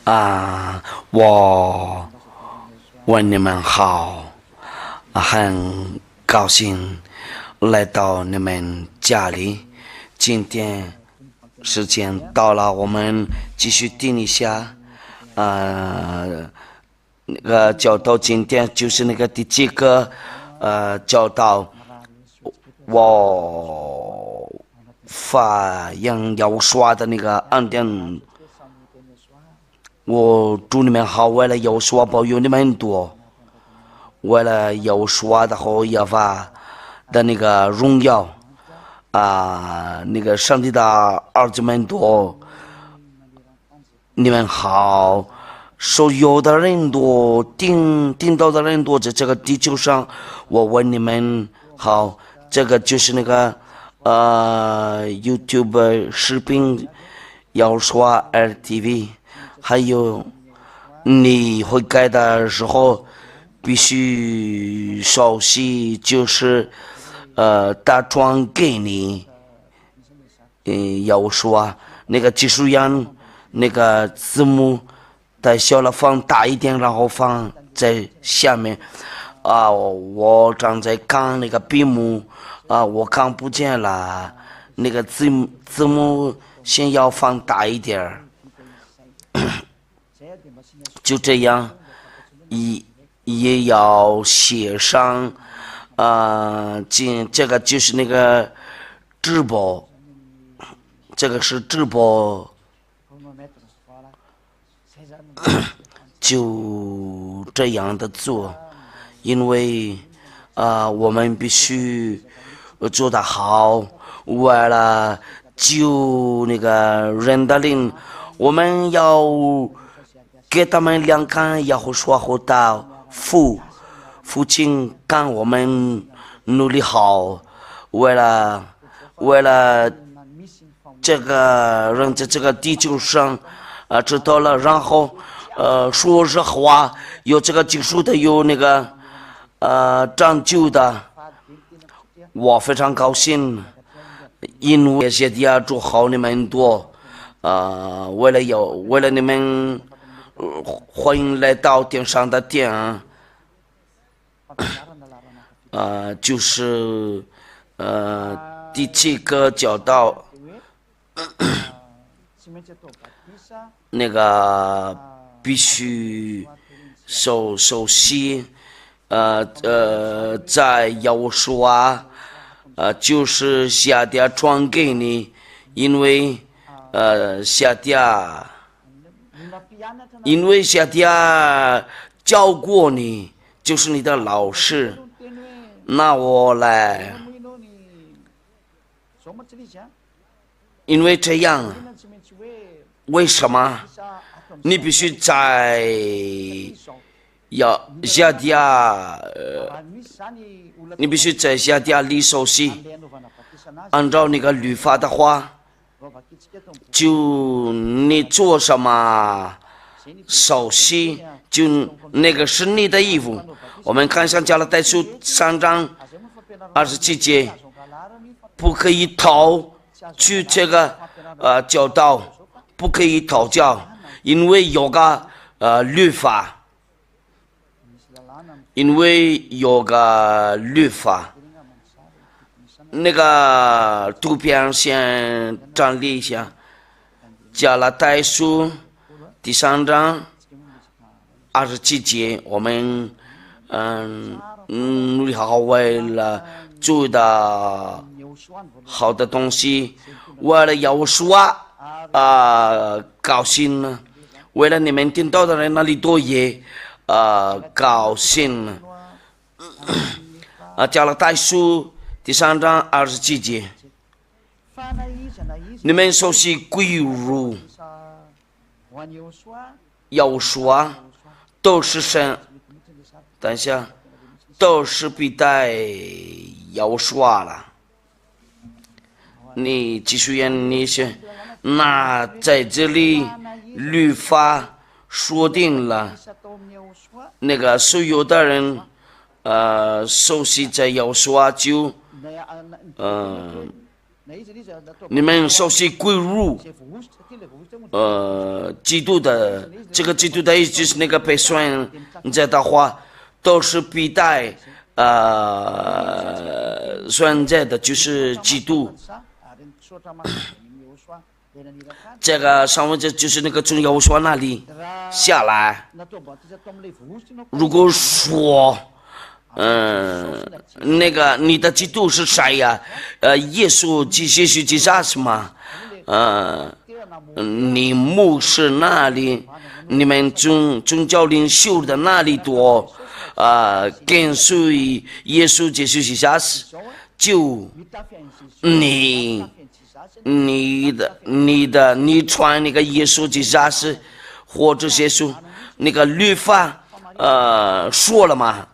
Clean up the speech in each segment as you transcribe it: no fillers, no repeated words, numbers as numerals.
啊，我问你们好，很高兴来到你们家里。今天时间到了，我们继续听一下。那个教导今天就是那个第几个教导，我发扬要刷的那个暗点。我祝你们好，为了要刷保佑你们很多，为了要刷的和要发的那个荣耀那个上帝的儿子们多，你们好。所有的人多，听到的人多，在这个地球上，我问你们好，这个就是那个YouTube 视频要刷 RTV，还有你会改的时候必须熟悉，就是打传给你，要刷那个技术员那个字幕。在小了放大一点，然后放在下面。我正在看那个屏幕，我看不见了。那个字幕先要放大一点，就这样，也要写上。这个就是那个直播，这个是直播。就这样的做，因为我们必须做得好，为了救那个人的灵，我们要给他们两看，要说好到父亲看我们努力好，为了这个人在这个地球上知道了，然后说实话，有这个技术的，有那个长久的，我非常高兴，因为谢谢祝好你们多，为了你们，欢迎来到电商的店，就是第七个教导。那个必须熟悉，在要说就是下点传给你，因为下点教过你，就是你的老师。那我来，因为这样。为什么你必须在下底你必须在下底里熟悉，按照那个律法的话，就你做什么熟悉，就那个是你的义务。我们看上加拉太书3章27节，不可以逃去这个教导。不可以讨教，因为有个律法，那个图片先整理一下，加拉太书第3章27节，我们努力好为了做的好的东西，为了要说。高兴呢，为了你们听到的人那里多也高兴呢。加拉太书第3章27节，你们熟悉归入要说都是神，等一下都是必带要说了，你继续演那些。那在这里律法说定了，那个所有的人熟悉在要说就你们熟悉归入基督的这个基督的意思就是那个被选择的话，都是必带选择的，就是基督。这个上文就是那个从耶和华那里下来。如果说那个你的基督是谁呀？耶稣基督是吗？你牧师那里，你们宗教领袖的那里多跟随耶稣基督就你传那个耶稣基督或者耶稣那个律法说了吗？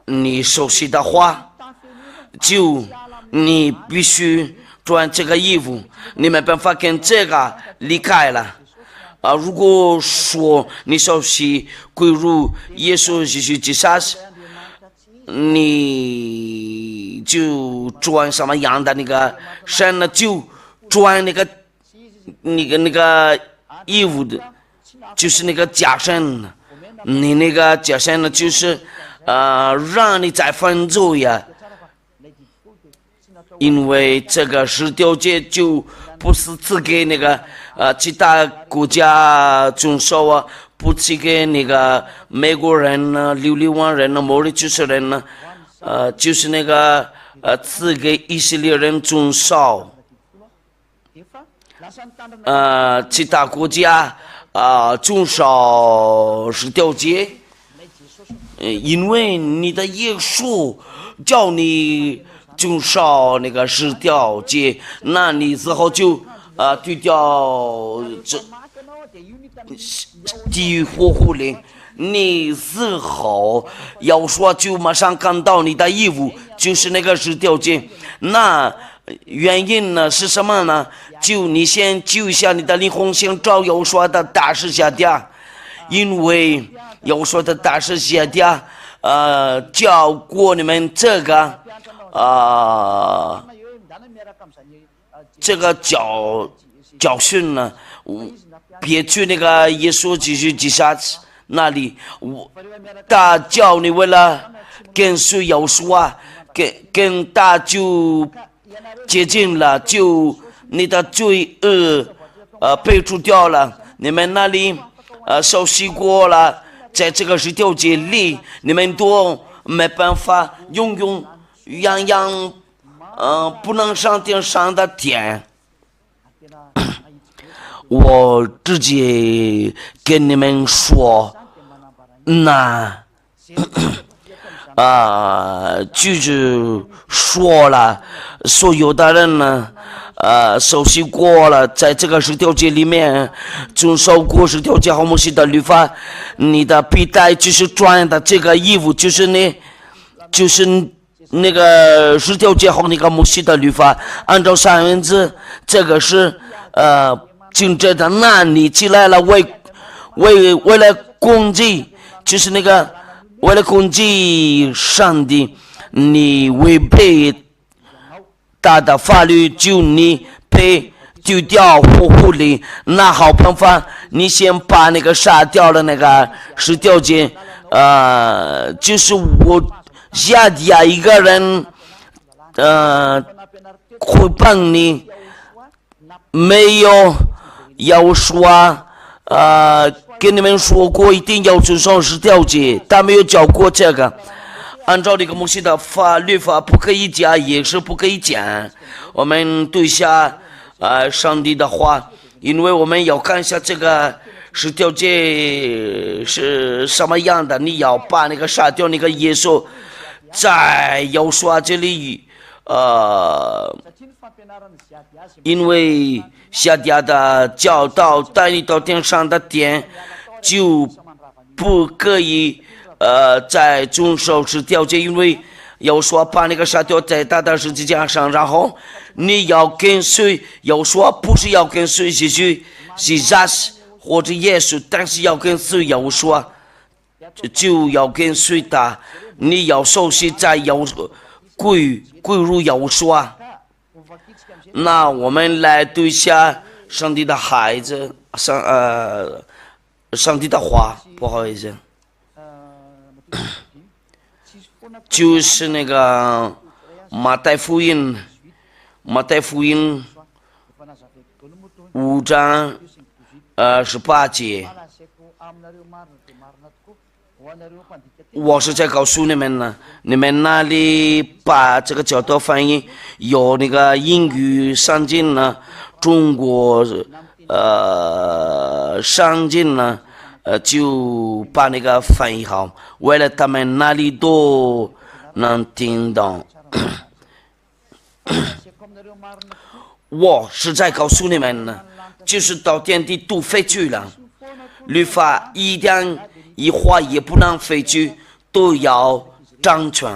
你熟悉的话，就你必须穿这个衣服，你没办法跟这个离开了。如果说你熟悉归入耶稣基督，你就穿什么样的那个身呢？就穿那个衣服的，就是那个假身。你那个假身呢，就是让你再分走呀。因为这个十条诫就不是赐给那个其他国家遵守啊，不赐给那个美国人呢、流利王人呢、毛利主持人呢，就是那个赐给以色列人遵守。其他国家遵守十条诫，因为你的耶稣叫你遵守那个十条诫，那你之后就对掉这地狱火湖里，你之后要说就马上看到你的义务，就是那个十条诫。那原因呢是什么呢？就你先救一下你的灵魂，先找要说的大师下家，因为要说的大师下家教过你们这个这个教训呢，别去那个耶稣基督那里，他教你为了跟随耶稣跟他就接近了，就你的罪恶被除掉了，你们那里熟悉过了，在这个十条诫里，你们都没办法样样不能上天上的天。我直接跟你们说，那就是说了，所有的人呢熟悉过了，在这个十条诫里面遵守过十条诫和摩西的律法，你的必带就是穿的这个衣服，就是那个十条诫和那个摩西的律法，按照三文治，这个是紧接着那你起来了，为了攻击，就是那个为了攻击上帝，你违背他的法律，就你被丢掉火湖里。那好办法，你先把那个杀掉了那个十条诫，就是我下底下一个人会帮你，没有要说跟你们说过一定要遵守十条诫，他没有教过这个。按照那个摩西的律法，不可以加，也是不可以减。我们对下上帝的话，因为我们要看一下这个十条诫是什么样的。你要把那个杀掉那个耶稣，在要说这里因为下家的教导带你到天上的殿，就不可以在遵守十条诫，因为要说把那个杀掉在他的十字架上，然后你要跟随，要说不是要跟随是或者耶稣，但是要跟随要说就要跟随他，你要熟悉在要归入要说。那我们来读一下上帝的孩子，上帝的话，不好意思，就是那个马太福音5章28节。我是在告诉你们呢，你们那里把这个角度翻译有那个英语上进呢，中国上进呢，就把那个翻译好，为了他们那里都能听懂。我是在告诉你们呢，就是到天地都废去了，律法一点一划也不能废去，都要掌权。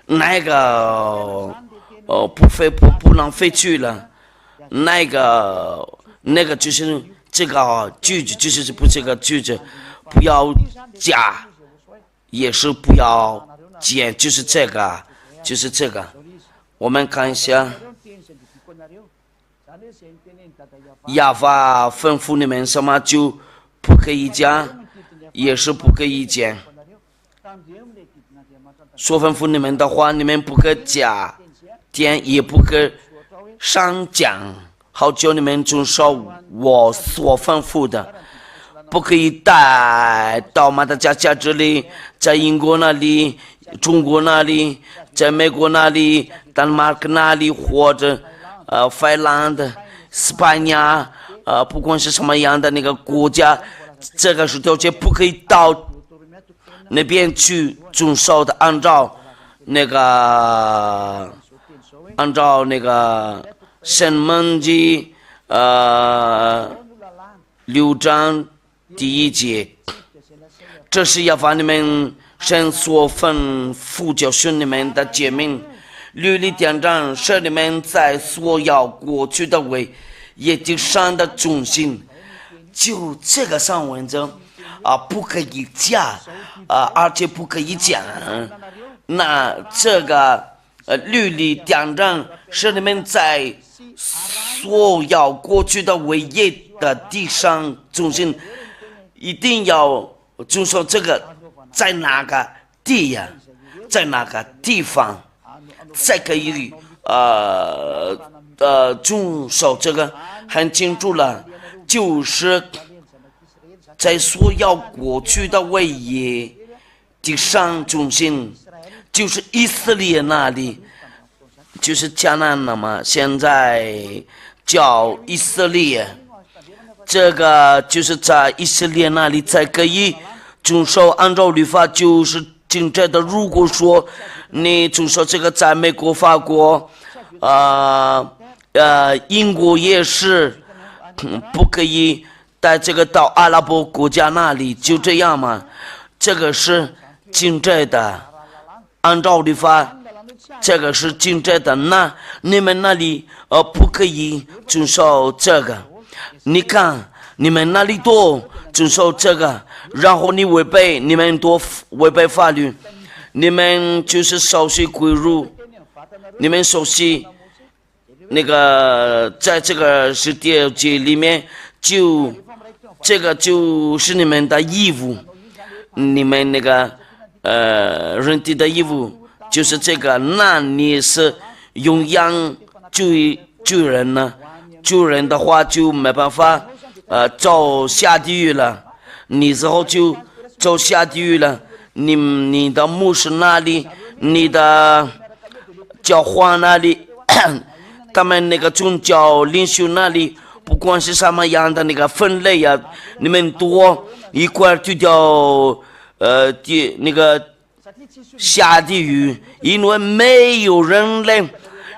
那个不能废去了，那个就是这个句子，就是不这个句子，不要加，也是不要减，就是这个。我们看一下，亚法吩咐你们什么就不可以加，也是不可以减。说吩咐你们的话，你们不可加减，也不可上降，好叫你们遵守我所吩咐的。不可以带到马达加斯加这里，在英国那里，中国那里，在美国那里，丹麦那里，或者芬兰、西班牙，不管是什么样的那个国家，这个是条件，不可以到那边去遵守的，按照那个申命记6章第1节，这是要把你们神所吩咐教训你们的诫命，律例典章，使你们在所要过去的位也地上的中心。就这个上文章不可以加而且不可以减。那这个律例典章，使你们在所要过去的位也的地上中心，一定要遵守这个，在哪个地呀，在哪个地方才可以遵守这个，很清楚了，就是在所要过去的位也地上中心，就是以色列那里，就是迦南了嘛，现在叫以色列。这个就是在以色列那里才可以遵守，按照律法就是真正的。如果说你遵守这个，在美国、法国、英国也是不可以带这个到阿拉伯国家那里，就这样嘛。这个是真正的，按照律法，这个是真正的。那你们那里不可以遵守这个。你看，你们那里多遵守这个，然后你们多违背法律，你们就是熟悉归入，你们熟悉那个在这个世界里面，这个就是你们的义务，你们那个人地的义务就是这个。那你是永远救人呢？救人的话就没办法走下地狱了，你之后就走下地狱了。你的牧师那里，你的教皇那里，他们那个宗教领袖那里，不管是什么样的那个分类呀，你们多一块去掉那个下地狱，因为没有人类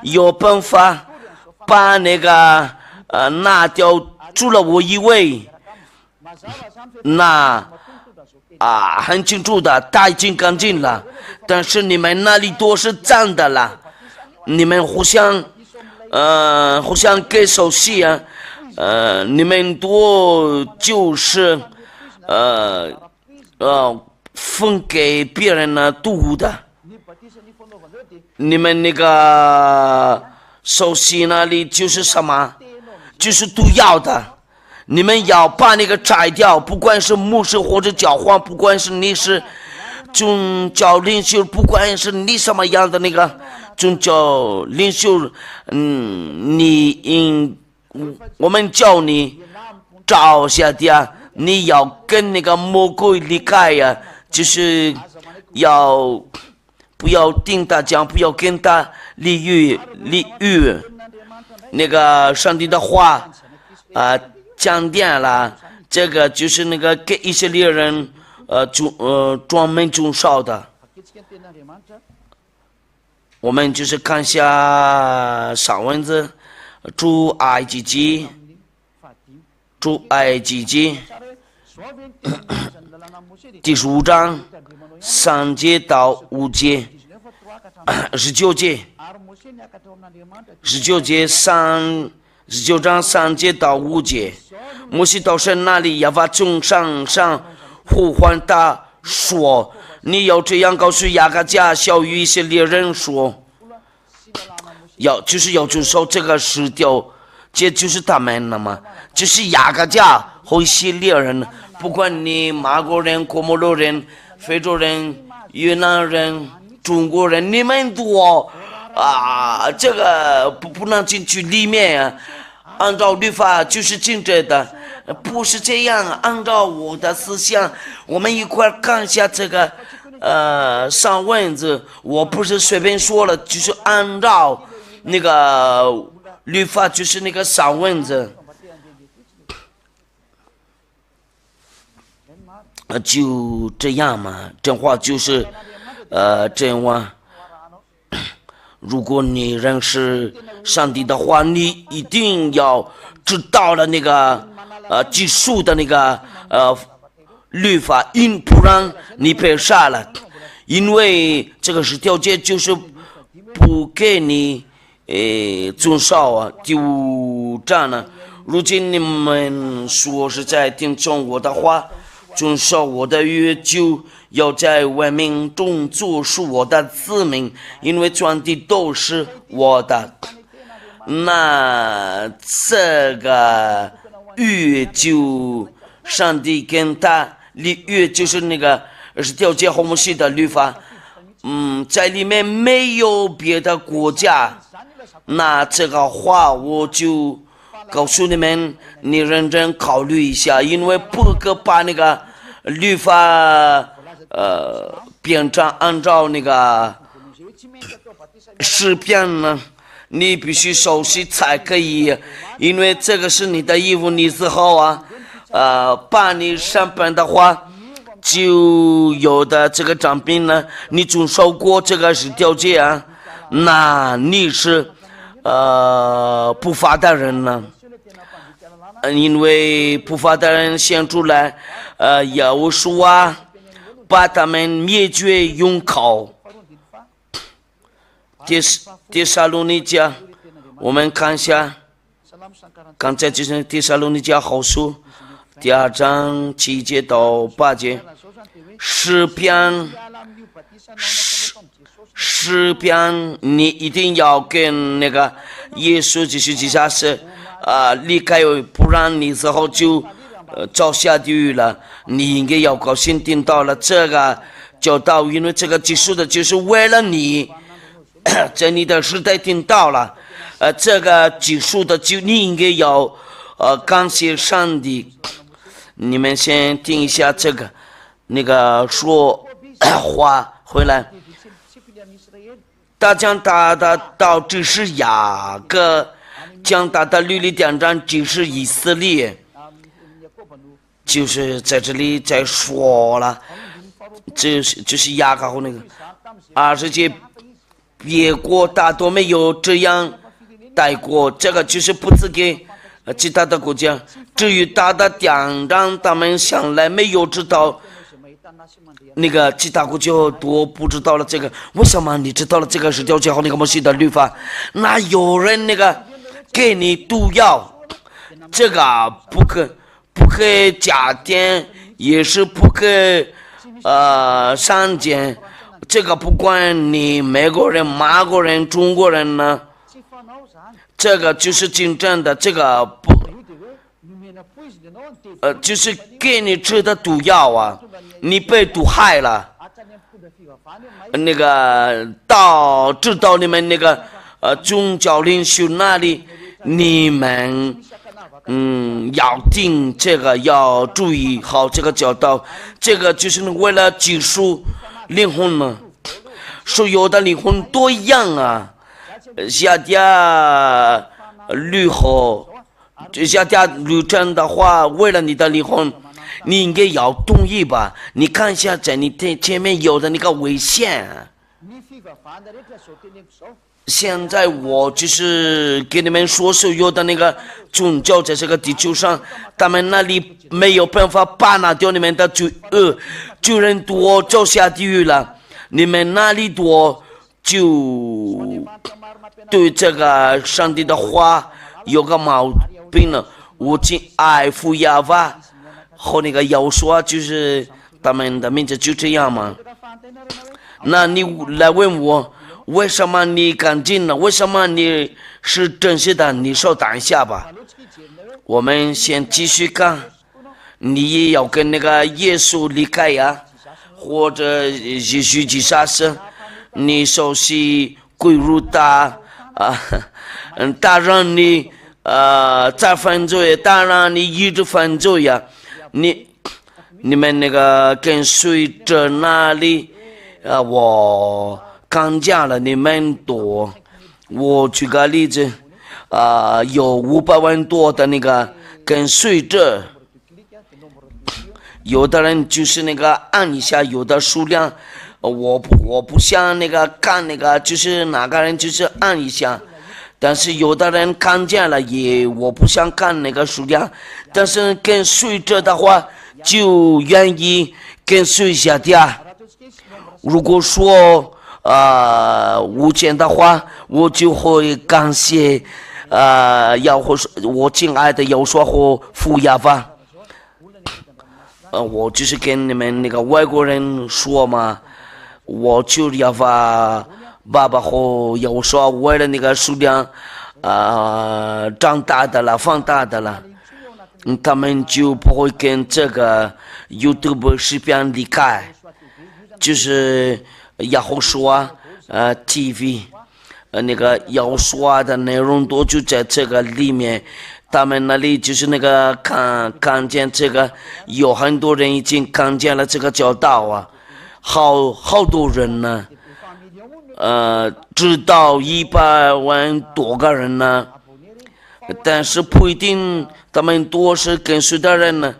有办法把那个拿掉，除了我以为那很清楚的，他已经干净了，但是你们那里都是脏的了，你们互相给手戏啊，你们都就是分给别人呢毒的，你们那个受洗那里就是什么？就是毒药的。你们要把那个摘掉，不管是牧师或者教皇，不管是你是宗教领袖，不管是你什么样的那个宗教领袖，我们叫你照下的，你要跟那个魔鬼离开呀，就是要不要听他讲，不要跟他理喻那个上帝的话讲点了，这个就是那个给以色列人专门种烧的。我们就是看一下上文字，出埃及记第15章3节到5节，19章3节到5节，摩西到神那里，亚法从山上呼唤他说：“你要这样告诉雅各家小于以色列人说，就是要遵守这个10条，这就是他们了嘛，就是雅各家和以色列人，不管你马国人、科摩罗人、非洲人、越南人、中国人，你们都这个不能进去里面按照律法就是禁止的，不是这样。按照我的思想，我们一块看一下这个上文字，我不是随便说了，就是按照那个律法，就是那个上文字，就这样嘛。这话就是这样。如果你认识上帝的话，你一定要知道了那个技术的那个律法，不然你被杀了。因为这个10条诫就是不给你遵守第5章呢。如今你们说是在听从我的话，遵守我的约，就要在万民中做属我的子民，因为全地都是我的。那这个约就上帝跟他立约，就是那个10条诫和摩西的律法。在里面没有别的国家。那这个话我就告诉你们，你认真考虑一下，因为不可把那个律法变成按照那个诗篇呢，你必须熟悉才可以，因为这个是你的义务，你之后把你上班的话，就有的这个奖品呢，你遵守过这个10条诫那你是不法的人呢。因为不法的人显出来耶和华把他们灭绝用口。帖撒罗尼迦，我们看一下，刚才就是帖撒罗尼迦后书第2章7节到8节，诗篇你一定要跟那个耶稣基督下是离开，不然你之后就遭下地狱了。你应该要高兴听到了这个教导，因为这个技术的就是为了你，在你的时代听到了这个技术的，就你应该要感谢上帝。你们先听一下这个那个说话回来。他将他的道指示雅各，将他的律例典章指示以色列，就是在这里再说了，就是雅各和那个20节，别国大多没有这样带过，这个就是不赐给其他的国家。至于他的典章，他们向来没有知道。那个其他国家都不知道了这个，为什么你知道了这个10条诫和那个摩西的律法？那有人那个给你毒药，这个不可加添，也是不可删减。这个不管你美国人、马国人、中国人呢，这个就是真正的，这个不，就是给你吃的毒药啊，你被毒害了。那个直到你们那个宗教领袖那里，你们要听这个，要注意好这个教导，这个就是为了救赎灵魂嘛。所有的灵魂都一样啊，下家旅后，下家旅程的话，为了你的灵魂，你应该要同意吧？你看一下，在你前面有的那个危险。现在我就是给你们说，所有的那个宗教在这个地球上，他们那里没有办法把拿掉你们的罪恶，就人多就下地狱了。你们那里多就对这个上帝的话有个毛病了。我敬爱父亚巴和那个要说，就是他们的名字就这样嘛。那你来问我，为什么你干净了？为什么你是真实的？你稍等一下吧。我们先继续看。你也要跟那个耶稣离开呀，或者耶稣自杀时，你熟悉归入他他让你再犯罪，他让你一直犯罪呀。你们那个跟随着那里我看见了你们多。我举个例子有500万多的那个跟随者，有的人就是那个按一下，有的数量我不像那个看那个就是哪个人就是按一下，但是有的人看见了也我不想看那个数量，但是跟随者的话就愿意跟随下的。如果说无钱的话，我就会感谢我敬爱的要说和父亚巴。我就是跟你们那个外国人说嘛，我就要把爸爸和要说为了那个数量长大的了，放大的了，他们就不会跟这个 YouTube 视频离开，就是要说TV 那个要说的内容都就在这个里面。他们那里就是那个看见这个，有很多人已经看见了这个教导啊，好多人呢，知道100万多个人呢，但是不一定他们都是跟随的人呢，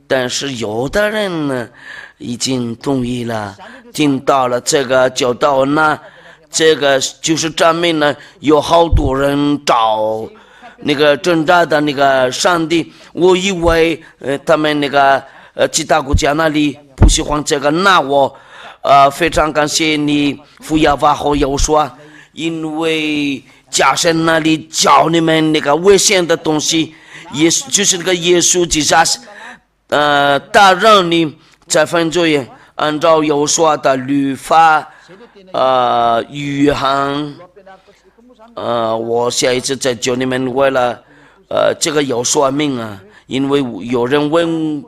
但是有的人呢已经同意了，听到了这个教导呢，这个就是证明了有好多人找那个挣扎的那个上帝。我以为他们那个其他国家那里不喜欢这个，那我非常感谢你父亚巴和要说，因为加深那里教你们那个危险的东西，也就是那个耶稣自杀他让你再犯罪，按照要说的律法约翰我下一次再教你们，为了这个有说明啊，因为有人问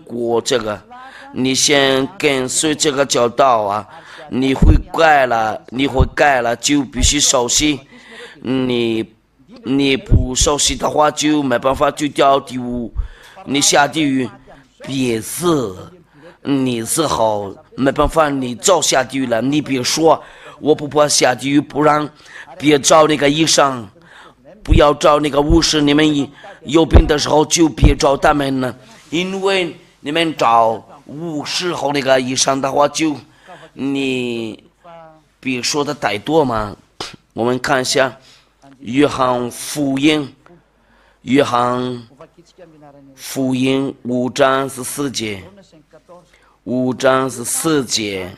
过这个，你先跟随这个教导啊，你会改了就必须熟悉，你不熟悉的话就没办法去掉地狱，你下地狱别死，你死后没办法你早下地狱了，你别说我不怕下地狱，不然别找那个医生，不要找那个护士，你们有病的时候就别找他们了，因为你们找护士和那个医生的话就你别说的太多嘛。我们看一下约翰福音5章14节，5章14节。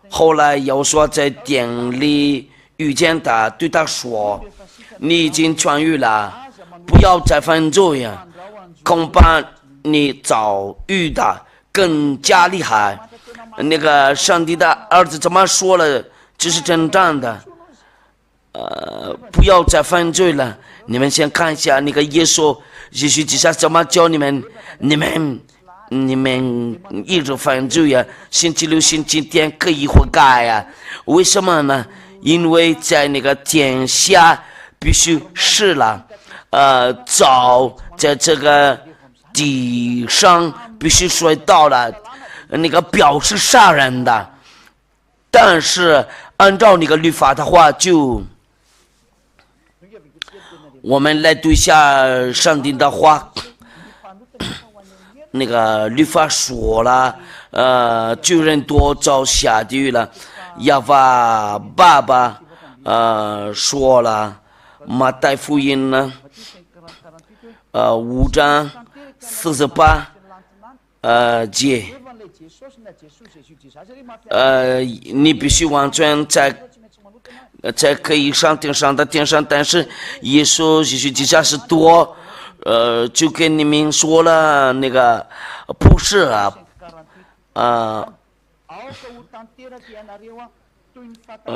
后来要说在店里遇见他，对他说，你已经痊愈了，不要再犯罪呀，恐怕你遭遇的更加厉害。那个上帝的儿子怎么说了，这是真正的，不要再犯罪了。你们先看一下那个耶稣基督怎么教你们，你们一直犯罪呀，星期六、星期天可以悔改呀。为什么呢？因为在那个天下必须死了，早在这个地上必须摔倒了，那个表示杀人的。但是按照那个律法的话，就我们来读一下上帝的话。那个律法说了，罪人多遭下地狱了。亚法爸爸说了，马太福音呢5章48节，你必须完全在可以上天上的天上，但是耶稣基督是多，就跟你们说了那个不是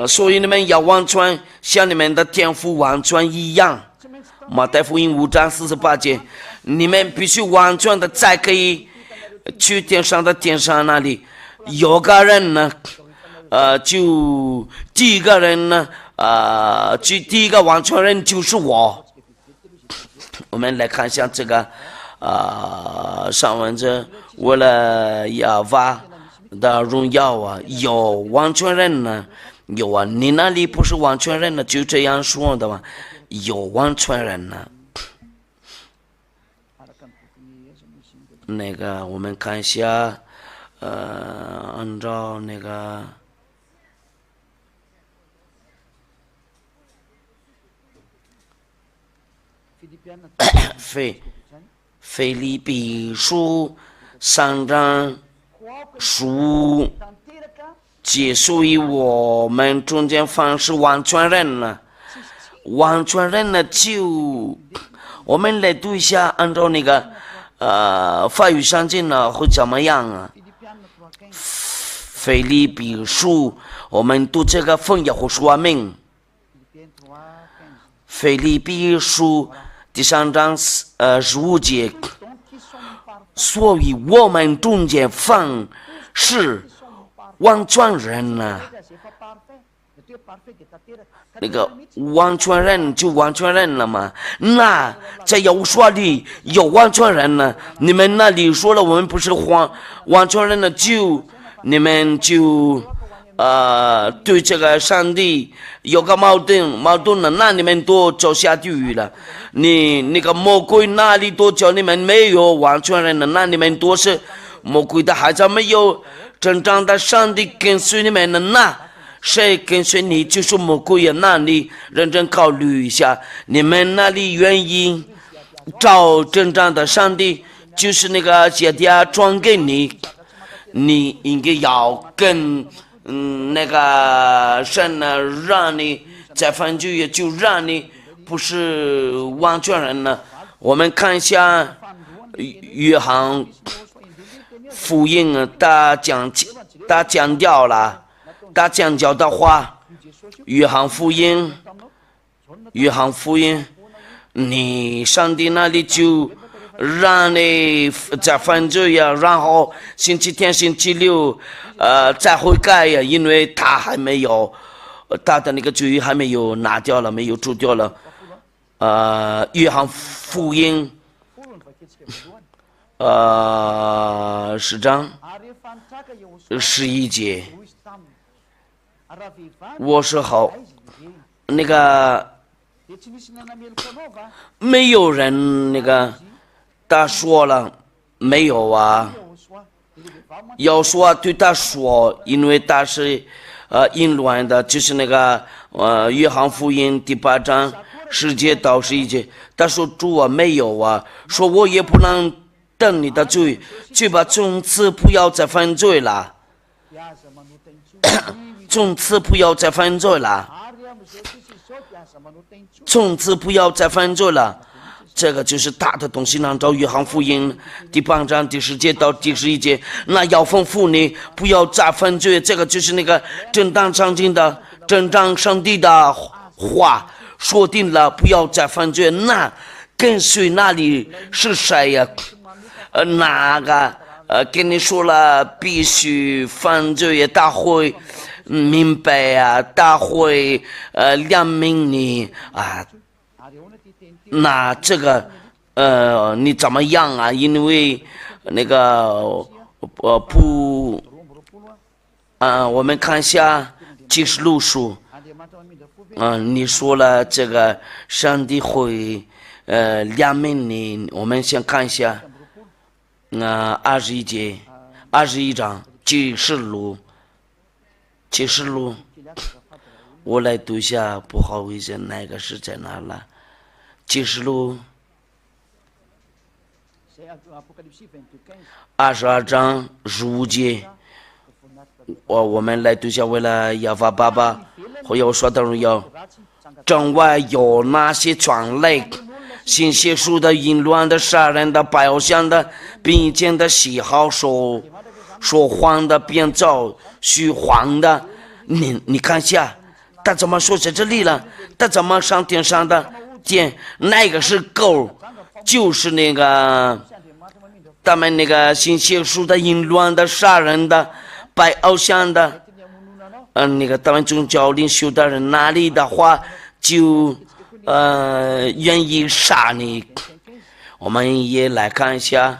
所以你们要完全像你们的天父完全一样。马太福音5章48节，你们必须完全的才可以去天上的天上那里。有个人呢，就第一个人呢，第一个完全人就是我。我们来看一下这个上文字，为了亚法的荣耀啊，有完全人呢，有啊，你那里不是完全人呢，就这样说的嘛，有完全人呢。那个我们看一下，按照那个腓立比书3章15节，所以我们中间凡是完全人呢，完全人呢，就我们来读一下，按照那个法语上经呢会怎么样啊？腓立比书，我们读这个奉耶和华说明。腓立比书第3章15节，所以我们中间凡是完全人呢，那个完全人就完全人了嘛。那在有说里有完全人呢，你们那里说了我们不是完全人呢，就你们就对这个上帝有个矛盾了，那你们都走下地狱了。你那个魔鬼那里都叫你们没有完全人了，那你们都是魔鬼的孩子，没有真正的上帝跟随你们了，那谁跟随你就是魔鬼呀？那你认真考虑一下，你们那里愿意找真正的上帝，就是那个姐弟转给你，你应该要跟那个神呢，让你在犯罪也就让你不是完全人呢。我们看一下约翰福音，他讲掉了。他讲教的话，约翰福音，你上帝那里就让你在犯罪呀，然后星期天、星期六再悔改呀，因为他还没有他的那个罪还没有拿掉了，没有除掉了。约翰福音10章11节。我说好，那个没有人那个他说了没有啊？要说对他说，因为他是淫乱的，就是那个约翰福音第8章10节到11节，他说主啊没有啊，说我也不能等你的罪，去吧，从此不要再犯罪了。从此不要再犯罪了，从此不要再犯罪了。这个就是大的东西，按照约翰福音第8章第10节到第11节，那要吩咐你不要再犯罪。这个就是那个正当上帝的话说定了，不要再犯罪，那跟随那里是谁呀？哪个跟你说了必须犯罪呀？他会明白呀，他会怜悯你啊。那这个你怎么样啊？因为那个不我们看一下启示录书。你说了这个上帝会怜悯你，我们先看一下21章启示录，我来读一下，不好意思，那个是在哪了？启示录22章15节，我们来读一下，为了亚法爸爸和要说的荣耀，整外有那些传类信邪术的、淫乱的、杀人的、拜偶像的、并肩的、喜好说谎的、编造虚谎的，你看一下，他怎么说在这里了？他怎么上天上的？那个是狗，就是那个他们那个信邪术的、淫乱的、杀人的、拜偶像的，那个他们宗教领袖的人那里的话，就愿意杀你。我们也来看一下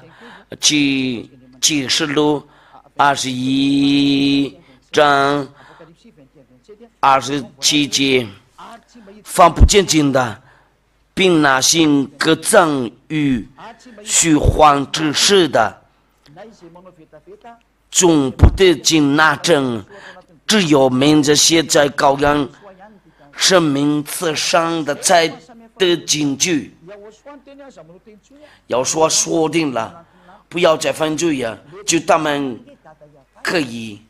启示录21章27节，放不见经的，并那行各赠与虚谎之事的，总不得进那证，只有名字写在羔羊生命册上的才得进去。要说定了，不要再犯罪呀，就他们可以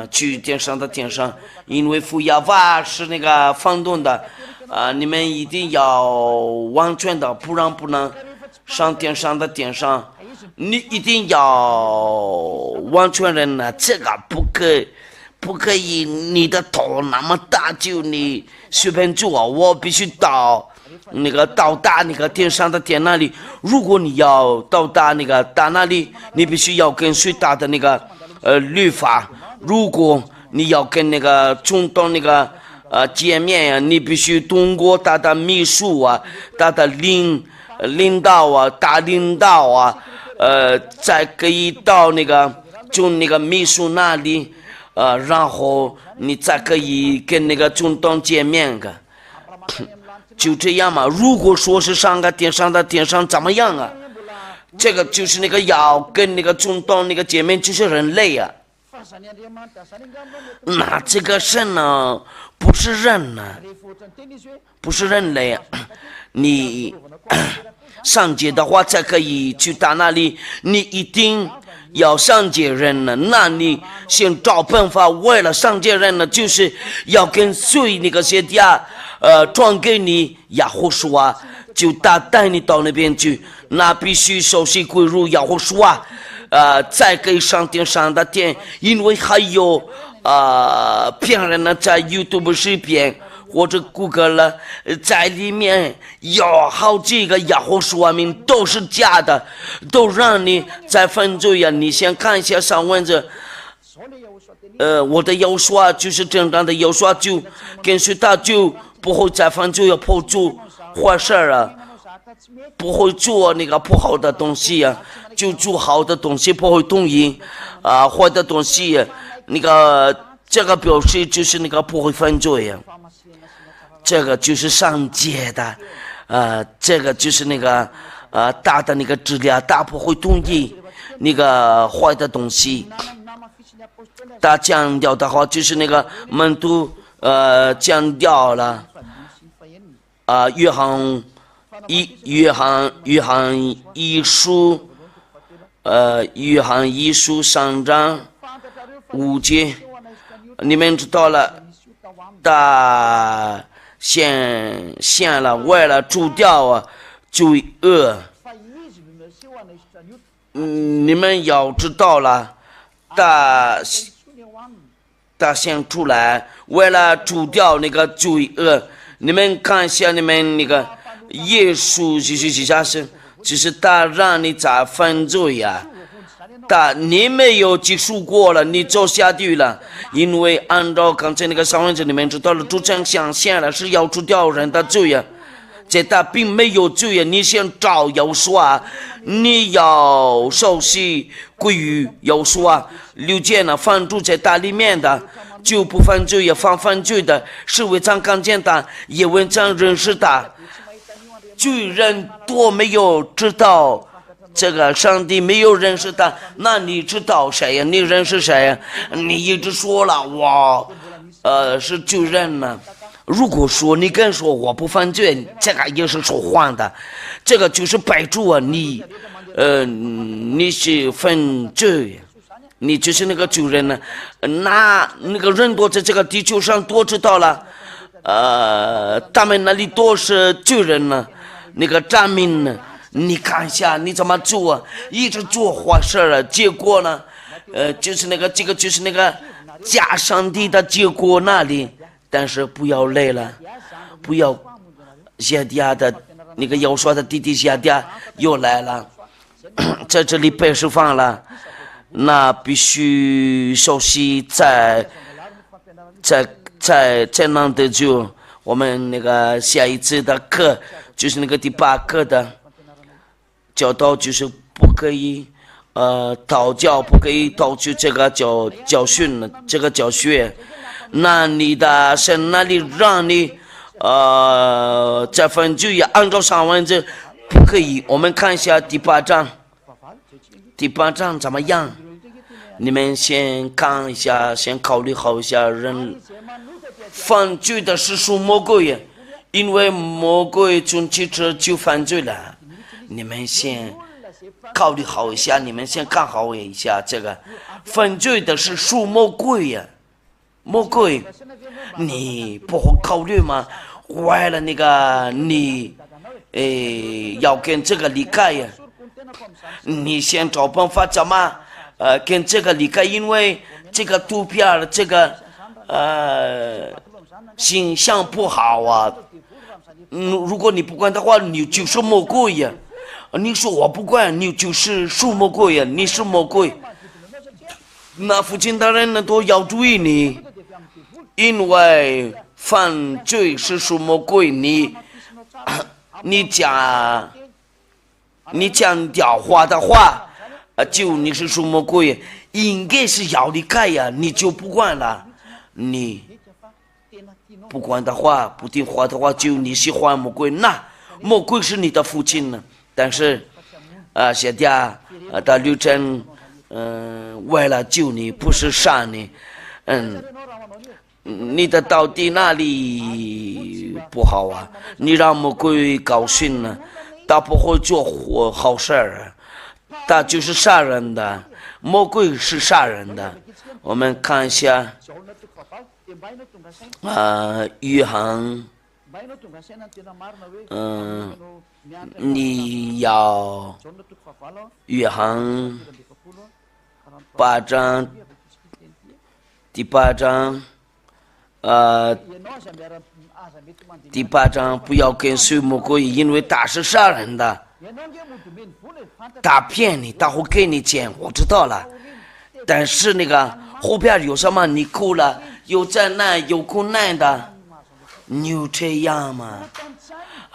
去天上的天上，因为父亚法是那个放动的你们一定要完全的，不然不能上天上的天上。你一定要完全人呢，这个不可以，你的头那么大就你随便做，我必须到达那个天上的天那里。如果你要到达那个大那里，你必须要跟随他的那个律法。如果你要跟那个总统那个见面呀，你必须通过他的秘书啊，他的领导啊，大领导啊，才可以到那个从那个秘书那里然后你才可以跟那个总统见面的。就这样嘛。如果说是上个天上的天上怎么样啊？这个就是那个要跟那个总统那个见面，就是人类啊。那这个神呢，不是人呢，不是人类啊。你上街的话才可以去到那里，你一定要上街人呢。那你先找办法，为了上街人呢，就是要跟随那个邪家转给你亚胡书啊，就带你到那边去，那必须熟悉归入亚胡书啊，再给上天上的天，因为还有骗人呢，在 YouTube 视频或者谷歌了，在里面有好几个亚胡书名都是假的，都让你在犯罪呀。你先看一下上文字。我的耶稣啊，就是正当的耶稣啊，就跟随他就不会再犯罪，不做坏事啊，不会做那个不好的东西啊，就做好的东西，不会同意坏的东西。那个这个表示就是那个不会犯罪啊，这个就是上街的，这个就是那个大的那个质量，大不会同意那个坏的东西。他强调的话就是那个门徒强调了约翰一书3章5节，你们知道了，他献了为了除掉罪恶。你们要知道了，他他先出来，为了除掉那个罪恶。你们看一下，你们那个耶稣就是他让你在犯罪呀。你没有结束过了，你走下地了，因为按照刚才那个上文字里面知道了，主张象限了是要除掉人的罪呀。这他并没有罪呀，你先找耶稣啊，你要受洗归于耶稣啊，了解呢，犯罪在他里面的就不犯罪也犯罪的，是为常看见他，也为常认识他，罪人多没有知道。这个上帝没有认识他，那你知道谁呀？你认识谁呀？你一直说了我，是罪人呢。如果说你跟说我不犯罪，这个也是说谎的，这个就是摆住啊你是犯罪，你就是那个罪人呢。那个人多在这个地球上多知道了，他们那里多是罪人呢，那个站民呢。你看一下你怎么做啊？一直做坏事了，结果呢？就是那个就是那个假上帝的结果那里。但是不要累了，不要夏迪亚的那个要说的弟弟夏迪亚又来了，在这里被释放了，那必须熟悉在那得救。我们那个下一次的课就是那个第8课的。教导就是不可以，祷教不可以盗取这个教训，这个教学。那你的神那里让你，在犯罪也按照上文字不可以。我们看一下第8章，第8章怎么样？你们先看一下，先考虑好一下人犯罪的是属魔鬼，因为魔鬼从起初就犯罪了。你们先考虑好一下，你们先看好一下这个犯罪的是属魔鬼呀，魔鬼，你不会考虑吗？为了那个你，要跟这个离开呀，你先找办法怎么跟这个离开，因为这个图片这个形象不好啊。如果你不管的话，你就是魔鬼呀。你说我不管，你就是属魔鬼呀，你是魔鬼。那父亲大人呢都要注意你，因为犯罪是属魔鬼，你讲掉话的话，就你是属魔鬼，应该是要离开呀，你就不管了，你不管的话，不听话的话，就你喜欢魔鬼，那魔鬼是你的父亲呢。但是，现在的旅程，为了救你，不是杀你，你的到底哪里不好啊？你让魔鬼高兴了，他不会做好事儿，他就是杀人的，魔鬼是杀人的。我们看一下，约翰。你要约翰8章第8章，第8章不要跟随魔鬼，因为他是杀人的，他骗你，他会给你钱，我知道了。但是那个后边有什么？你哭了，有灾难，有困难的，你有这样吗？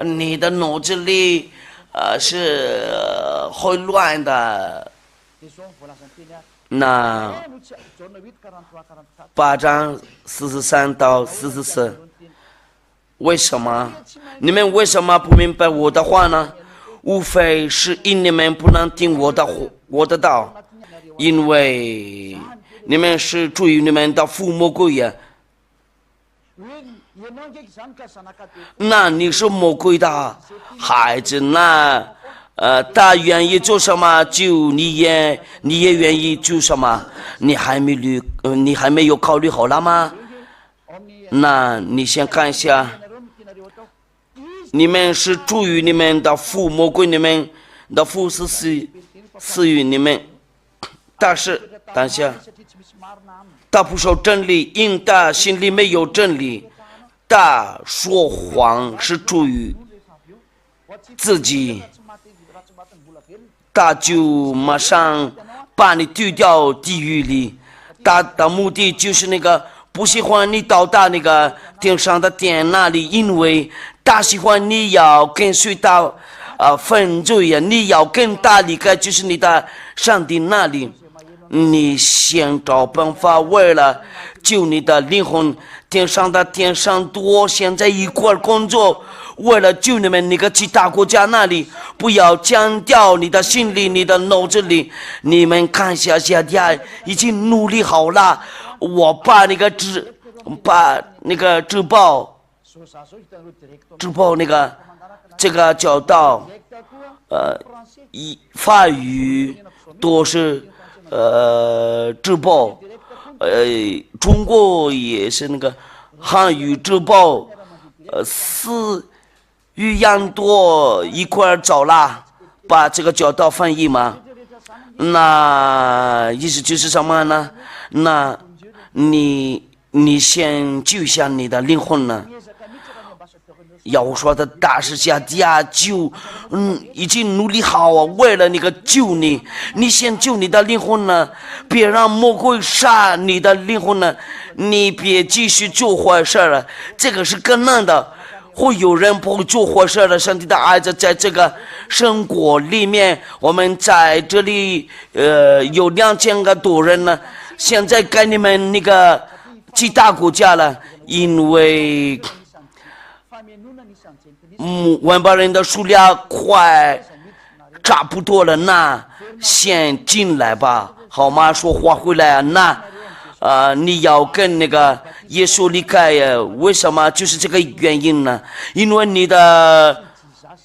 你的脑子里是混乱的。那8章43到44，为什么？你们为什么不明白我的话呢？无非是因你们不能听我的道，因为你们是出于你们的父魔鬼呀。那你是魔鬼的孩子，那他愿意做什么就你也愿意做什么，你还没有考虑好了吗？那你先看一下，你们是出于你们的父魔鬼，你们的父是赐予你们，但是等下他不守真理，因他心里没有真理。他说谎是出于自己，他就马上把你丢掉地狱里。他的目的就是那个不喜欢你到达那个天上的殿那里，因为他喜欢你要跟随他犯罪呀，你要跟他离开，就是你的上帝那里。你先找办法，为了救你的灵魂，天上的天上多现在一块工作，为了救你们那个其他国家那里，不要降掉你的心里，你的脑子里。你们看下下家已经努力好了，我把那个直报那个这个教导，法语都是直报，中国也是那个汉语直报，4语言多一块找啦，把这个教导翻译嘛。那意思就是什么呢？那你先救下你的灵魂呢？要说的大师下家就已经努力好啊，为了那个救你，你先救你的灵魂呢，别让魔鬼杀你的灵魂呢，你别继续做坏事了，这个是更难的。会有人不会做坏事的，上帝的孩子在这个生活里面，我们在这里有2000个多人呢，现在给你们那个其他国家了，因为外邦人的数量快差不多了，那先进来吧，好吗？说话回来啊，那你要跟那个耶稣离开呀？为什么？就是这个原因呢？因为你的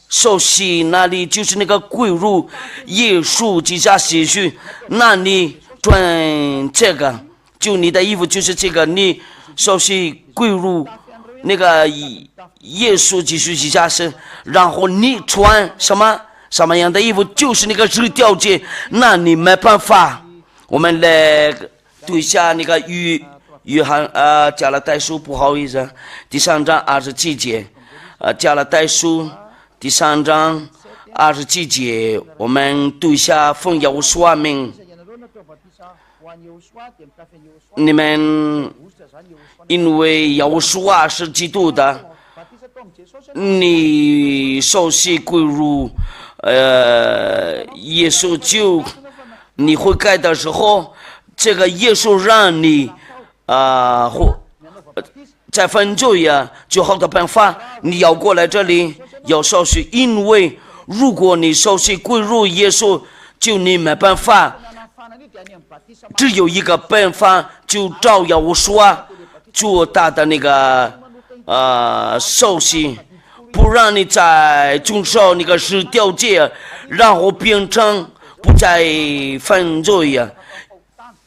手心那里就是那个归入耶稣基督血去，那你穿这个，就你的衣服就是这个，你手心归入那个耶稣基督基督身，然后你穿什么样的衣服，就是那个是条件，那你没办法。我们来读一下那个约翰加拉太书，不好意思，第3章27节，加拉太书第3章27节，我们读一下奉耶和华名。你们因为耶和华是基督的，你受洗归入耶稣就你悔改的时候，这个耶稣让你在犯罪呀，最好的办法你要过来这里要受洗，因为如果你受洗归入耶稣，就你没办法，只有一个办法，就照耶和华做他的那个受洗，不让你再遵守那个10条诫，然后变成不再犯罪呀。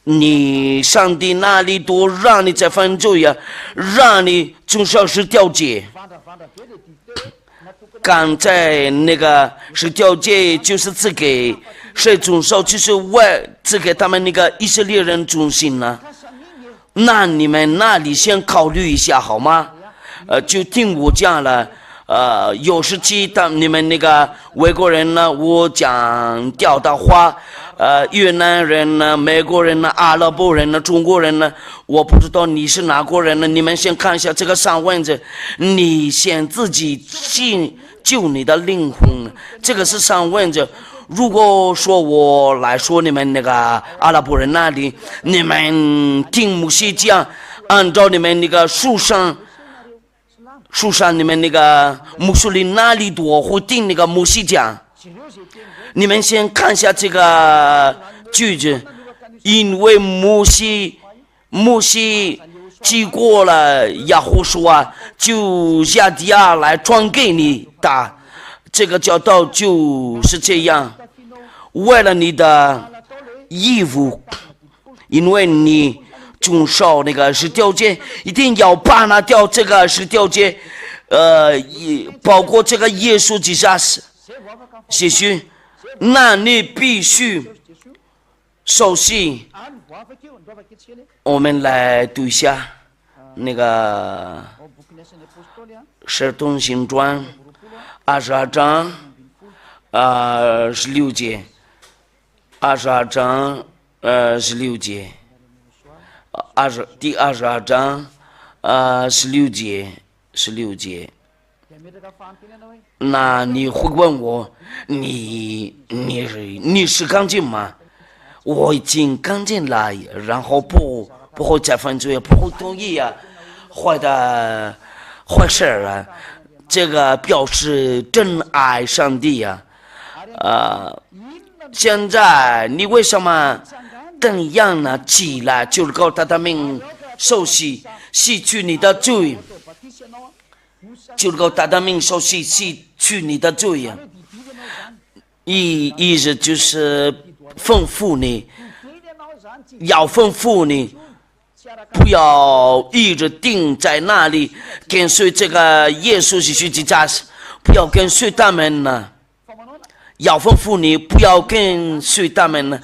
你上帝那里都让你在犯罪呀，让你遵守10条诫。刚才那个10条诫就是赐给谁遵守？就是赐给他们那个以色列人遵行呢。那你们那里先考虑一下好吗？就听我讲了。有时期你们那个外国人呢，我讲掉的话，越南人呢，美国人呢，阿拉伯人呢，中国人呢，我不知道你是哪国人呢？你们先看一下这个上文字，你先自己救你的灵魂，这个是上文字。如果说我来说你们那个阿拉伯人那里，你们听牧师讲，按照你们那个书上你们那个穆斯林那里多会听那个牧师讲，你们先看一下这个句子，因为摩西经过了亚胡书就亚底亚来传给你的这个教导就是这样，为了你的义务，因为你遵守那个10条诫，一定要把那掉这个10条诫，包括这个耶稣基督血去，那你必须受洗我们来读一下那个使徒行传22章16节，22章16节，第22章16节。那你会问我，你是干净吗？我已经干净了，然后不会再犯罪，不会同意坏事啊。这个表示真爱上帝啊。现在你为什么这样呢？起来，就是靠他的命受洗，洗去你的罪。就是靠他的命受洗，洗去你的罪呀。意思就是吩咐你，要吩咐你，不要一直定在那里跟随这个耶稣是十字架，不要跟随他们呢。要吩咐你不要跟随他们呢，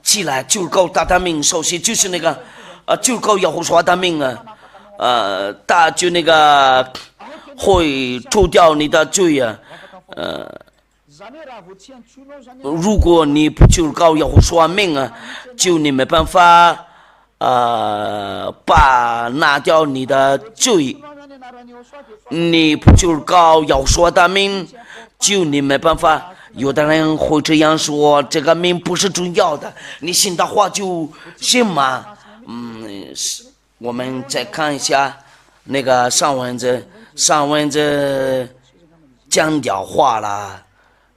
起来就靠他的命受洗，就是那个就靠耶和华的命他就那个会除掉你的罪啊。如果你不就靠耶和华命就你没办法拿掉你的罪。你不就靠耶和华的命，就你没办法。有的人会这样说，这个命不是重要的，你信的话就信吗？我们再看一下那个上文字讲掉话了，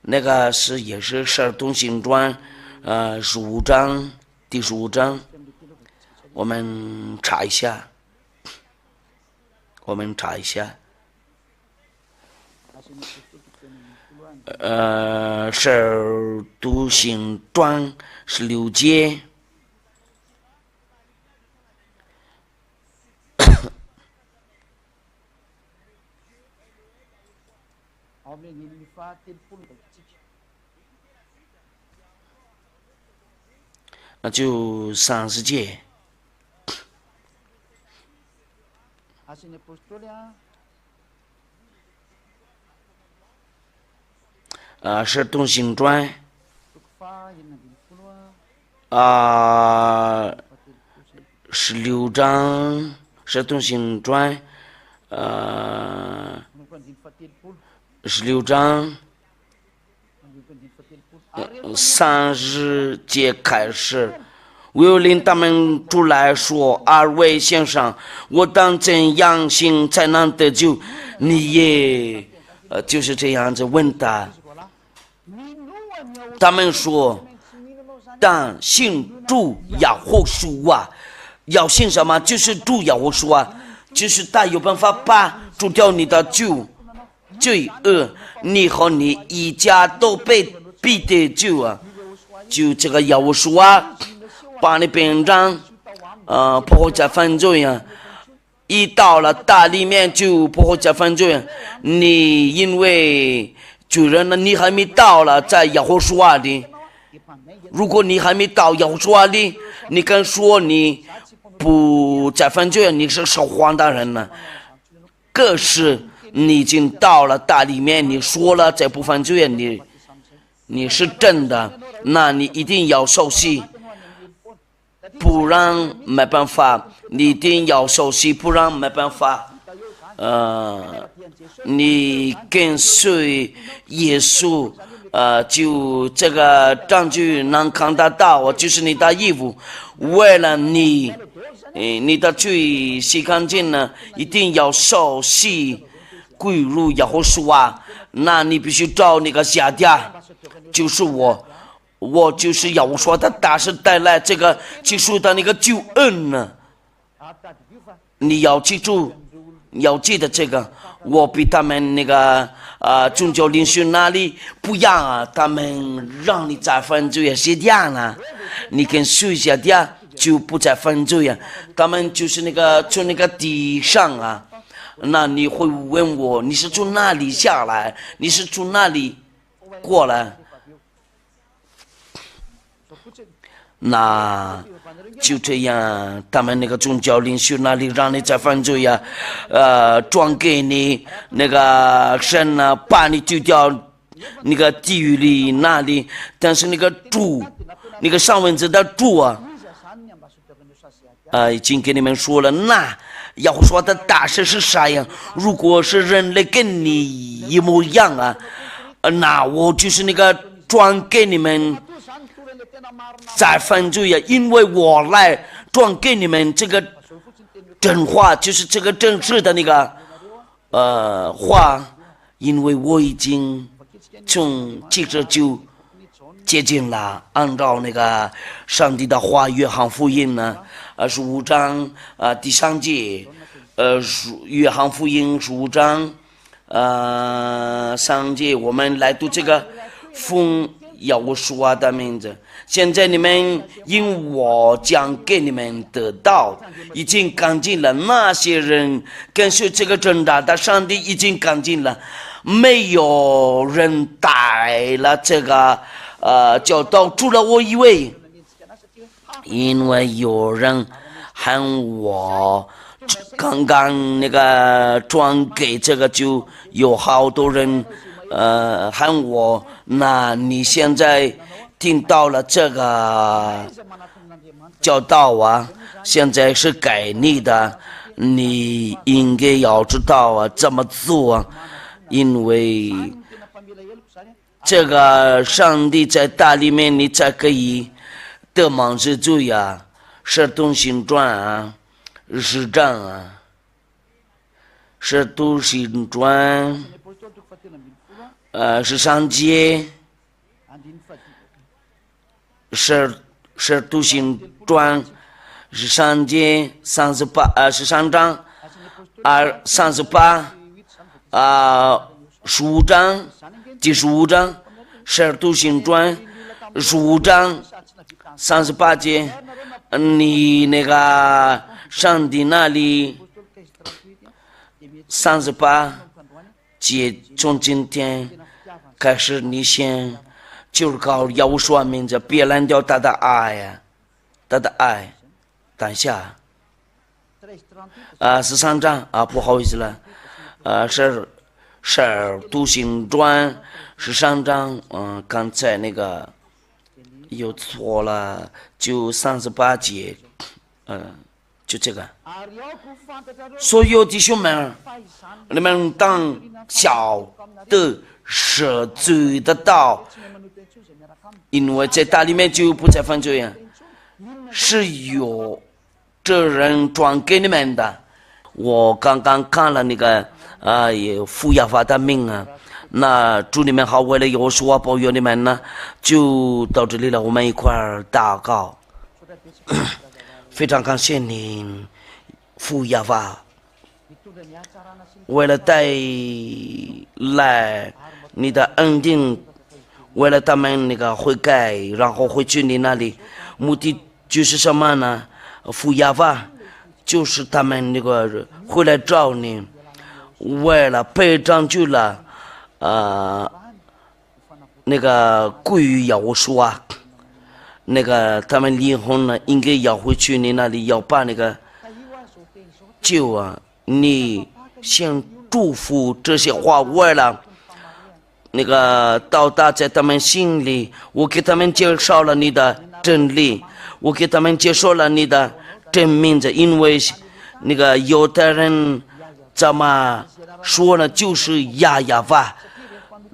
那个也是使徒行传15章第15章，我们查一下。使徒行传16节。那就30节。使徒行传16章，使徒行传16章30节开始。我又领他们出来说：“2位先生，我当怎样行才能得救？”你也就是这样子问他。他们说：“但信主耶和华要信什么？就是主耶和华，就是他有办法把除掉你的罪恶，你和你一家都必得救就这个耶和华把你变成不会再犯罪一到了大里面就不会再犯罪你因为罪人呢，你还没到了在耶和华里。如果你还没到耶和华里，你敢说你不再犯罪，你是说谎的人呢。可是你已经到了大里面，你说了这不犯罪，你是真的，那你一定要受洗，不然没办法。你一定要受洗，不然没办法。你跟随耶稣，就这个证据能看得到，就是你的义务。为了你的罪洗干净呢，一定要受洗归入耶和华。那你必须找那个下家，就是我就是耶和华的大使带来这个基督的那个救恩呢。你要记住，要记得这个。我比他们那个宗教领袖那里不一样他们让你再犯罪是这样你跟随下的就不再犯罪他们就是那个从那个地上那你会问我，你是从哪里下来？你是从哪里过来？那就这样，他们那个宗教领袖那里让你再犯罪呀，转给你那个神呢，把你丢掉那个地狱里那里，但是那个主，那个上文字的主啊，已经给你们说了，那要说的大事是啥呀？如果是人类跟你一模一样啊，那我就是那个转给你们再犯罪呀，因为我来转给你们这个真话，就是这个真实的那个话，因为我已经从接着就接近了，按照那个上帝的话，约翰福音呢，15章第3节，约翰福音15章3节，我们来读这个奉耶和华的名字。现在你们因我将给你们得到，已经干净了。那些人跟随这个真大的上帝已经干净了，没有人带了这个教导，除了我一位。因为有人喊我刚刚那个转给这个，就有好多人喊我，那你现在听到了这个教导啊，现在是给你的，你应该要知道啊怎么做啊，因为这个上帝在大里面，你才可以得蒙之罪啊，使徒行传啊，10章啊，使徒行传13节，使徒行传13节13章3815章第15章，使徒行传15章38节，你那个上帝那里38节，从今天开始，你先就是靠耶和华名字，别拦掉他的爱呀，他的爱。等一下13章不好意思了，使徒行传13章，刚才那个有错了，就38节，就这个。所有弟兄们，你们当晓得赦罪的道，因为在大里面就不再犯罪啊，是有这人转给你们的。我刚刚看了那个父亚法的命啊，那祝你们好，为了有说保佑你们呢，就到这里了，我们一块儿祷告。非常感谢您，父亚法，为了带来你的恩典，为了他们那个悔改，然后回去你那里，目的就是什么呢？父亚法就是他们那个回来找你，为了被拯救了，那个归于耶和华，那个他们离婚了，应该要回去你那里，要把那个救啊！你先祝福这些话，为了那个到达在他们心里，我给他们介绍了你的真理，我给他们介绍了你的真名字，因为那个犹太人怎么说呢？就是亚亚法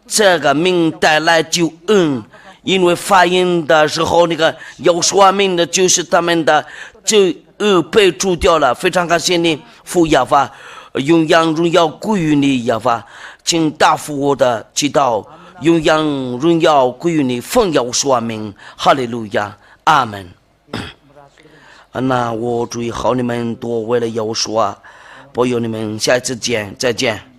这个名带来救恩，因为发音的时候那个有说明的就是他们的罪恶被除掉了。非常感谢你，父亚法，永扬荣耀归于你，亚法，请答复我的祈祷，永扬荣耀归于你，奉耶和华名，哈利路亚，阿门。那我祝好你们多，为了耶和华保佑你们，下一次见，再见。